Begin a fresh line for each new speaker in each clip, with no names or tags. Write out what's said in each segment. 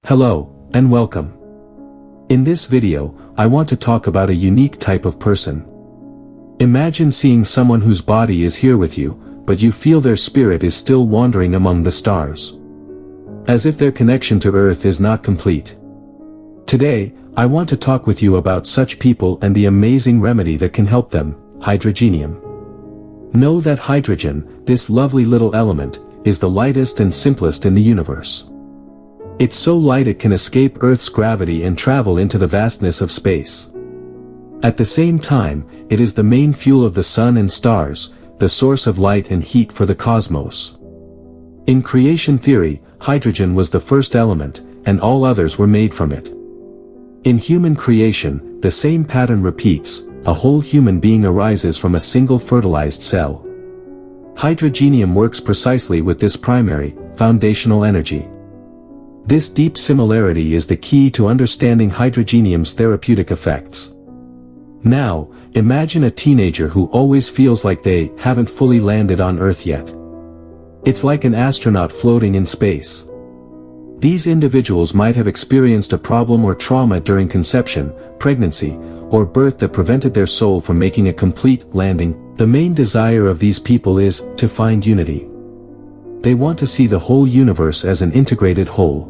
Hello, and welcome. In this video, I want to talk about a unique type of person. Imagine seeing someone whose body is here with you, but you feel their spirit is still wandering among the stars. As if their connection to Earth is not complete. Today, I want to talk with you about such people and the amazing remedy that can help them, Hydrogenium. Know that hydrogen, this lovely little element, is the lightest and simplest in the universe. It's so light it can escape Earth's gravity and travel into the vastness of space. At the same time, it is the main fuel of the sun and stars, the source of light and heat for the cosmos. In creation theory, hydrogen was the first element, and all others were made from it. In human creation, the same pattern repeats, a whole human being arises from a single fertilized cell. Hydrogenium works precisely with this primary, foundational energy. This deep similarity is the key to understanding hydrogenium's therapeutic effects. Now, imagine a teenager who always feels like they haven't fully landed on Earth yet. It's like an astronaut floating in space. These individuals might have experienced a problem or trauma during conception, pregnancy, or birth that prevented their soul from making a complete landing. The main desire of these people is to find unity. They want to see the whole universe as an integrated whole.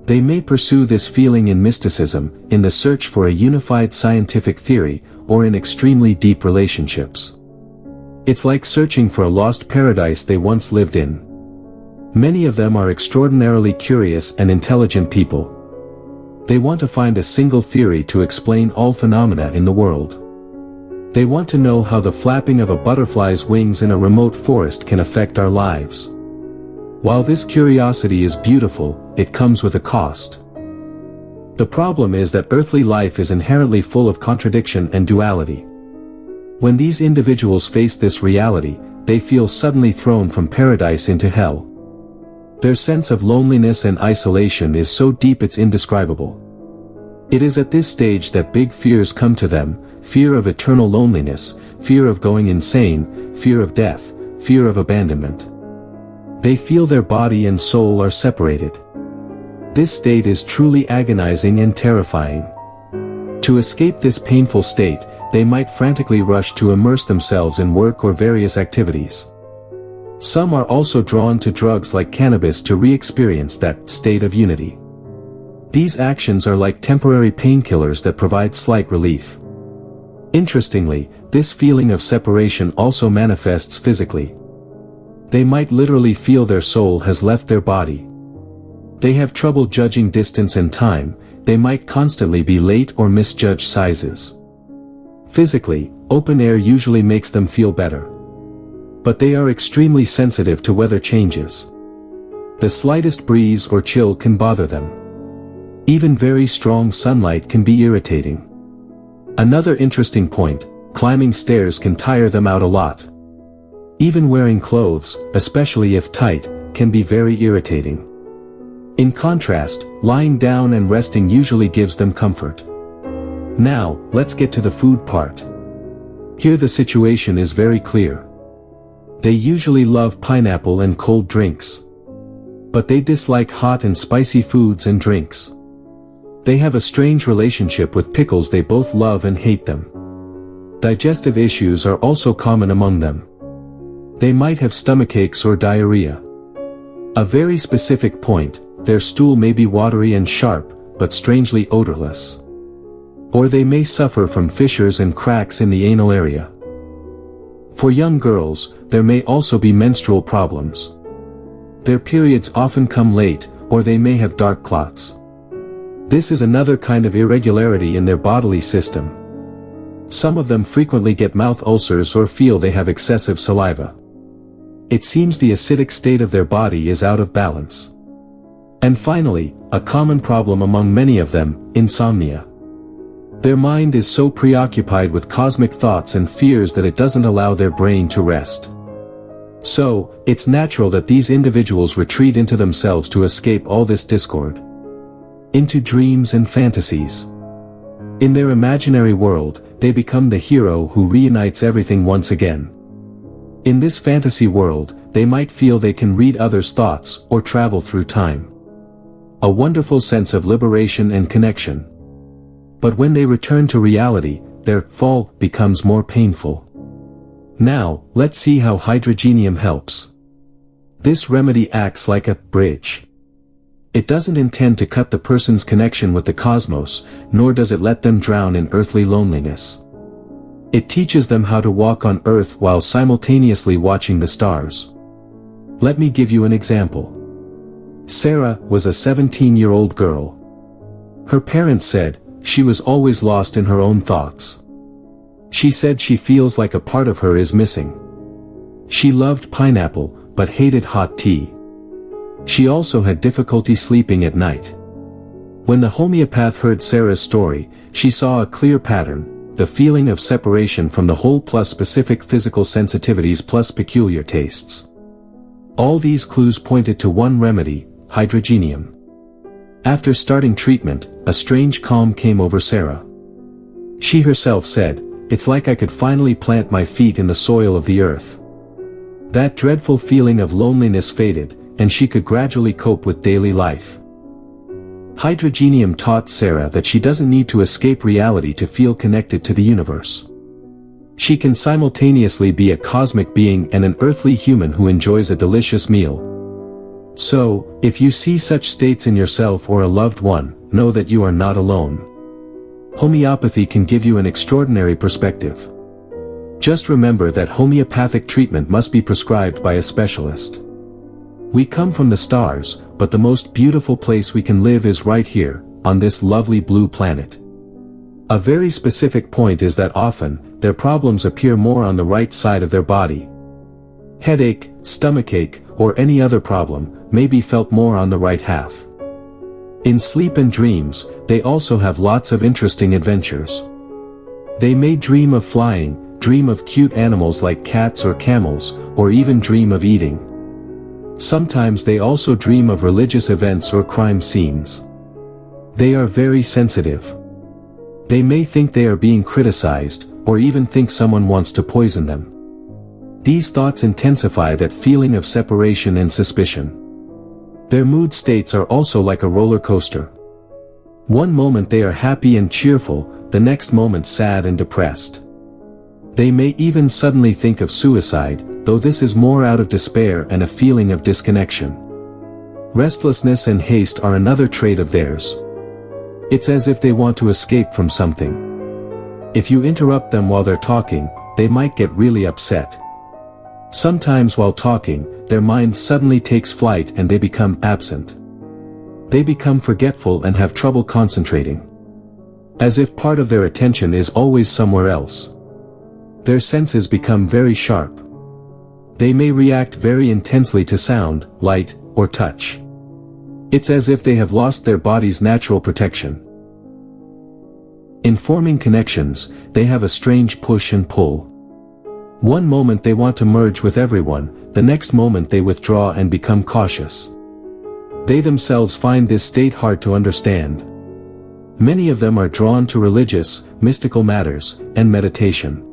They may pursue this feeling in mysticism, in the search for a unified scientific theory, or in extremely deep relationships. It's like searching for a lost paradise they once lived in. Many of them are extraordinarily curious and intelligent people. They want to find a single theory to explain all phenomena in the world. They want to know how the flapping of a butterfly's wings in a remote forest can affect our lives. While this curiosity is beautiful, it comes with a cost. The problem is that earthly life is inherently full of contradiction and duality. When these individuals face this reality, they feel suddenly thrown from paradise into hell. Their sense of loneliness and isolation is so deep it's indescribable. It is at this stage that big fears come to them: fear of eternal loneliness, fear of going insane, fear of death, fear of abandonment. They feel their body and soul are separated. This state is truly agonizing and terrifying. To escape this painful state, they might frantically rush to immerse themselves in work or various activities. Some are also drawn to drugs like cannabis to re-experience that state of unity. These actions are like temporary painkillers that provide slight relief. Interestingly, this feeling of separation also manifests physically. They might literally feel their soul has left their body. They have trouble judging distance and time, they might constantly be late or misjudge sizes. Physically, open air usually makes them feel better. But they are extremely sensitive to weather changes. The slightest breeze or chill can bother them. Even very strong sunlight can be irritating. Another interesting point: climbing stairs can tire them out a lot. Even wearing clothes, especially if tight, can be very irritating. In contrast, lying down and resting usually gives them comfort. Now, let's get to the food part. Here the situation is very clear. They usually love pineapple and cold drinks. But they dislike hot and spicy foods and drinks. They have a strange relationship with pickles. They both love and hate them. Digestive issues are also common among them. They might have stomachaches or diarrhea. A very specific point: their stool may be watery and sharp, but strangely odorless. Or they may suffer from fissures and cracks in the anal area. For young girls, there may also be menstrual problems. Their periods often come late, or they may have dark clots. This is another kind of irregularity in their bodily system. Some of them frequently get mouth ulcers or feel they have excessive saliva. It seems the acidic state of their body is out of balance. And finally, a common problem among many of them: insomnia. Their mind is so preoccupied with cosmic thoughts and fears that it doesn't allow their brain to rest. So, it's natural that these individuals retreat into themselves to escape all this discord. Into dreams and fantasies. In their imaginary world, they become the hero who reunites everything once again. In this fantasy world, they might feel they can read others' thoughts or travel through time. a wonderful sense of liberation and connection. But when they return to reality, their fall becomes more painful. Now, let's see how Hydrogenium helps. This remedy acts like a bridge. It doesn't intend to cut the person's connection with the cosmos, nor does it let them drown in earthly loneliness. It teaches them how to walk on earth while simultaneously watching the stars. Let me give you an example. Sarah was a 17-year-old girl. Her parents said she was always lost in her own thoughts. She said she feels like a part of her is missing. She loved pineapple, but hated hot tea. She also had difficulty sleeping at night. When the homeopath heard Sarah's story, she saw a clear pattern, the feeling of separation from the whole plus specific physical sensitivities plus peculiar tastes. All these clues pointed to one remedy, Hydrogenium. After starting treatment, a strange calm came over Sarah. She herself said, "It's like I could finally plant my feet in the soil of the earth." That dreadful feeling of loneliness faded, and she could gradually cope with daily life. Hydrogenium taught Sarah that she doesn't need to escape reality to feel connected to the universe. She can simultaneously be a cosmic being and an earthly human who enjoys a delicious meal. So, if you see such states in yourself or a loved one, know that you are not alone. Homeopathy can give you an extraordinary perspective. Just remember that homeopathic treatment must be prescribed by a specialist. We come from the stars, but the most beautiful place we can live is right here, on this lovely blue planet. A very specific point is that often, their problems appear more on the right side of their body. Headache, stomachache, or any other problem, may be felt more on the right half. In sleep and dreams, they also have lots of interesting adventures. They may dream of flying, dream of cute animals like cats or camels, or even dream of eating. Sometimes they also dream of religious events or crime scenes. They are very sensitive. They may think they are being criticized, or even think someone wants to poison them. These thoughts intensify that feeling of separation and suspicion. Their mood states are also like a roller coaster. One moment they are happy and cheerful, the next moment sad and depressed. They may even suddenly think of suicide, though this is more out of despair and a feeling of disconnection. Restlessness and haste are another trait of theirs. It's as if they want to escape from something. If you interrupt them while they're talking, they might get really upset. Sometimes while talking, their mind suddenly takes flight and they become absent. They become forgetful and have trouble concentrating. As if part of their attention is always somewhere else. Their senses become very sharp. They may react very intensely to sound, light, or touch. It's as if they have lost their body's natural protection. In forming connections, they have a strange push and pull. One moment they want to merge with everyone, the next moment they withdraw and become cautious. They themselves find this state hard to understand. Many of them are drawn to religious, mystical matters, and meditation.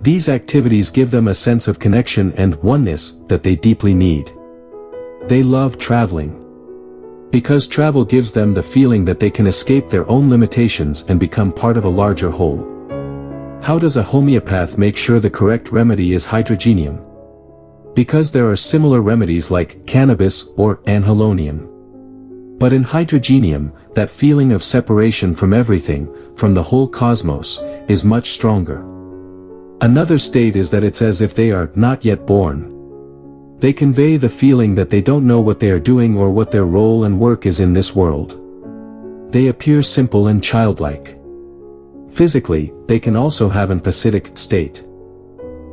These activities give them a sense of connection and oneness that they deeply need. They love traveling. Because travel gives them the feeling that they can escape their own limitations and become part of a larger whole. How does a homeopath make sure the correct remedy is Hydrogenium? Because there are similar remedies like cannabis or anhelonium. But in Hydrogenium, that feeling of separation from everything, from the whole cosmos, is much stronger. Another state is that it's as if they are not yet born. They convey the feeling that they don't know what they are doing or what their role and work is in this world. They appear simple and childlike. Physically, they can also have an acidic state.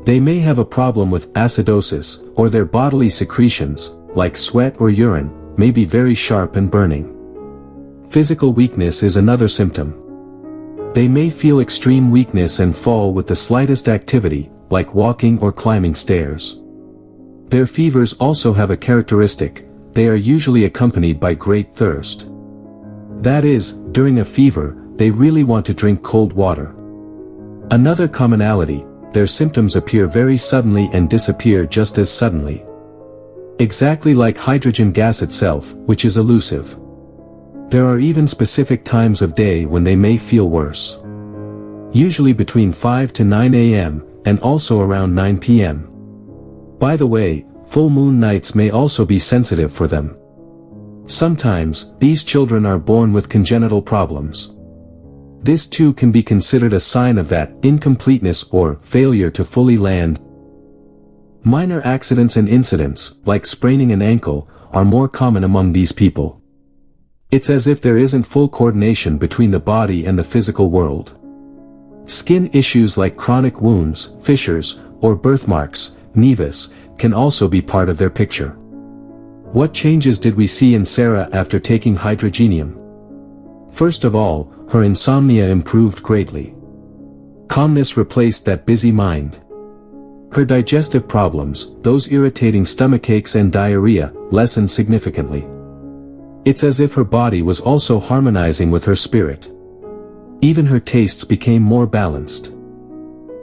They may have a problem with acidosis, or their bodily secretions, like sweat or urine, may be very sharp and burning. Physical weakness is another symptom. They may feel extreme weakness and fall with the slightest activity, like walking or climbing stairs. Their fevers also have a characteristic: they are usually accompanied by great thirst. That is, during a fever, they really want to drink cold water. Another commonality: their symptoms appear very suddenly and disappear just as suddenly. Exactly like hydrogen gas itself, which is elusive. There are even specific times of day when they may feel worse. Usually between 5 to 9 a.m., and also around 9 p.m. By the way, full moon nights may also be sensitive for them. Sometimes, these children are born with congenital problems. This too can be considered a sign of that incompleteness or failure to fully land. Minor accidents and incidents, like spraining an ankle, are more common among these people. It's as if there isn't full coordination between the body and the physical world. Skin issues like chronic wounds, fissures, or birthmarks, nevus, can also be part of their picture. What changes did we see in Sarah after taking Hydrogenium? First of all, her insomnia improved greatly. Calmness replaced that busy mind. Her digestive problems, those irritating stomachaches and diarrhea, lessened significantly. It's as if her body was also harmonizing with her spirit. Even her tastes became more balanced.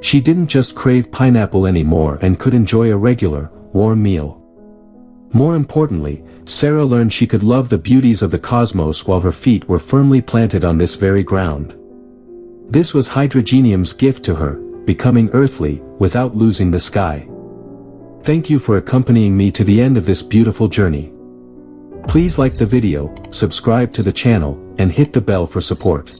She didn't just crave pineapple anymore and could enjoy a regular, warm meal. More importantly, Sarah learned she could love the beauties of the cosmos while her feet were firmly planted on this very ground. This was Hydrogenium's gift to her, becoming earthly, without losing the sky. Thank you for accompanying me to the end of this beautiful journey. Please like the video, subscribe to the channel, and hit the bell for support.